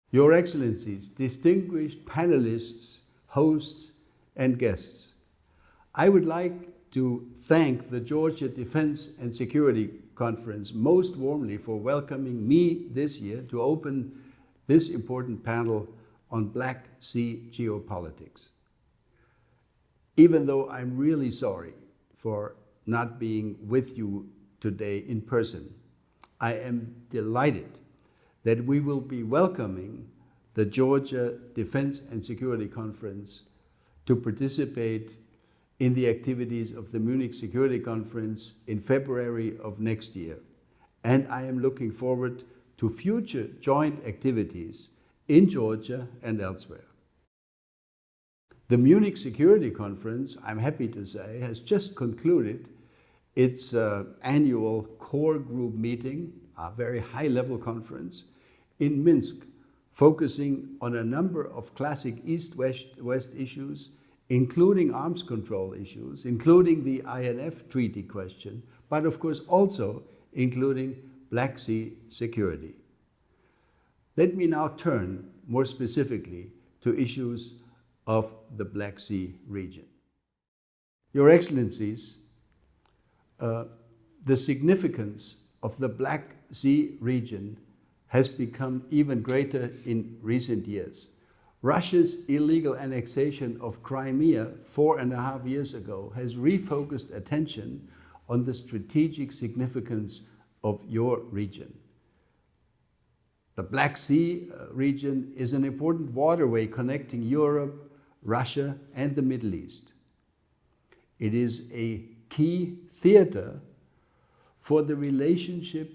Your Excellencies, distinguished panelists, hosts, and guests, I would like to thank the Georgia Defense and Security Conference most warmly for welcoming me this year to open this important panel on Black Sea geopolitics. Even though I'm really sorry for not being with you today in person, I am delighted that we will be welcoming the Georgia Defense and Security Conference to participate in the activities of the Munich Security Conference in February of next year. And I am looking forward to future joint activities in Georgia and elsewhere. The Munich Security Conference, I'm happy to say, has just concluded its annual core group meeting, a very high-level conference, in Minsk, focusing on a number of classic East-West issues, including arms control issues, including the INF treaty question, but of course also including Black Sea security. Let me now turn more specifically to issues of the Black Sea region. Your Excellencies, the significance of the Black Sea region has become even greater in recent years. Russia's illegal annexation of Crimea 4.5 years ago has refocused attention on the strategic significance of your region. The Black Sea region is an important waterway connecting Europe, Russia, and the Middle East. It is a key theater for the relationship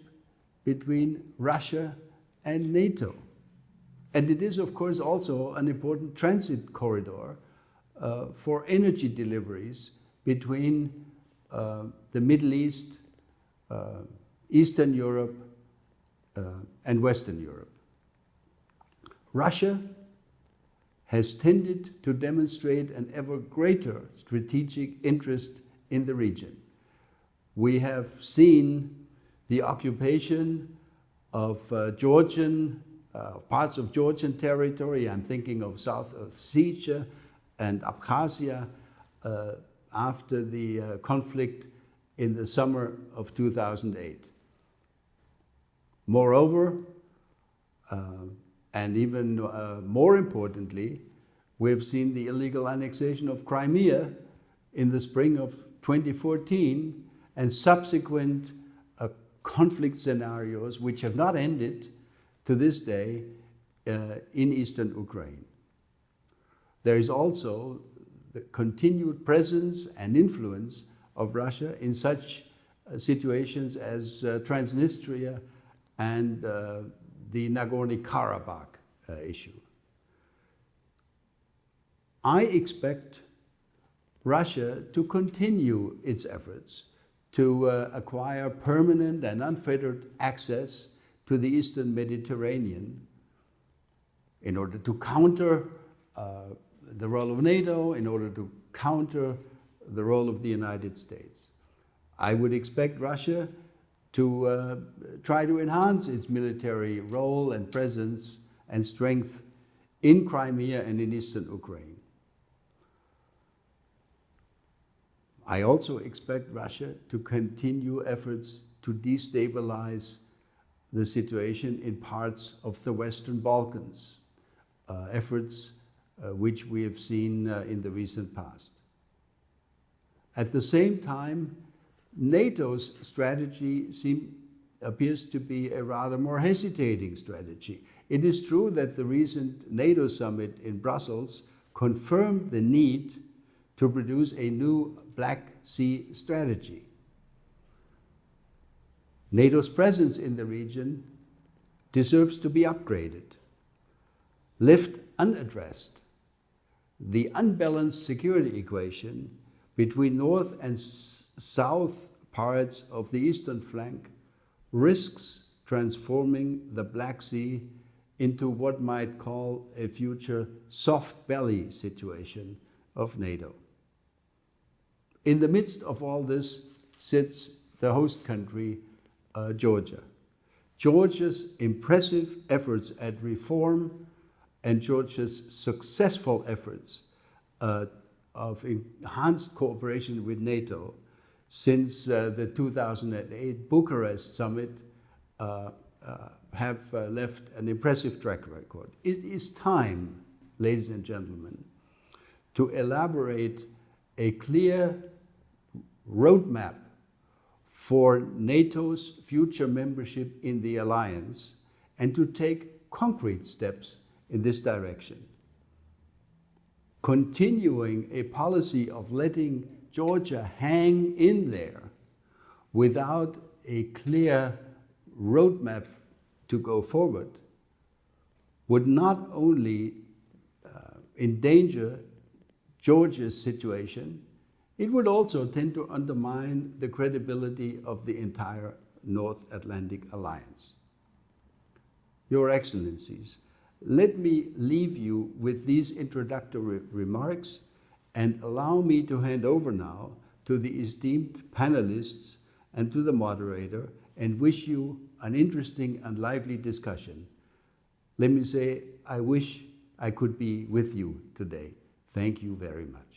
between Russia and NATO. And it is, of course, also an important transit corridor for energy deliveries between the Middle East, Eastern Europe, and Western Europe. Russia has tended to demonstrate an ever greater strategic interest in the region. We have seen the occupation of parts of Georgian territory. I'm thinking of South Ossetia and Abkhazia after the conflict in the summer of 2008. Moreover, and even more importantly, we've seen the illegal annexation of Crimea in the spring of 2014 and subsequent conflict scenarios which have not ended to this day in eastern Ukraine. There is also the continued presence and influence of Russia in such situations as Transnistria and the Nagorno-Karabakh issue. I expect Russia to continue its efforts to acquire permanent and unfettered access to the Eastern Mediterranean in order to counter the role of NATO, in order to counter the role of the United States. I would expect Russia to try to enhance its military role and presence and strength in Crimea and in eastern Ukraine. I also expect Russia to continue efforts to destabilize the situation in parts of the Western Balkans, efforts which we have seen in the recent past. At the same time, NATO's strategy appears to be a rather more hesitating strategy. It is true that the recent NATO summit in Brussels confirmed the need to produce a new Black Sea strategy. NATO's presence in the region deserves to be upgraded. Left unaddressed, the unbalanced security equation between north and south parts of the eastern flank risks transforming the Black Sea into what might call a future soft belly situation of NATO. In the midst of all this sits the host country, Georgia. Georgia's impressive efforts at reform and Georgia's successful efforts of enhanced cooperation with NATO since the 2008 Bucharest summit have left an impressive track record. It is time, ladies and gentlemen, to elaborate a clear roadmap for NATO's future membership in the alliance and to take concrete steps in this direction. Continuing a policy of letting Georgia hang in there without a clear roadmap to go forward would not only endanger Georgia's situation, it would also tend to undermine the credibility of the entire North Atlantic Alliance. Your Excellencies, let me leave you with these introductory remarks and allow me to hand over now to the esteemed panelists and to the moderator and wish you an interesting and lively discussion. Let me say, I wish I could be with you today. Thank you very much.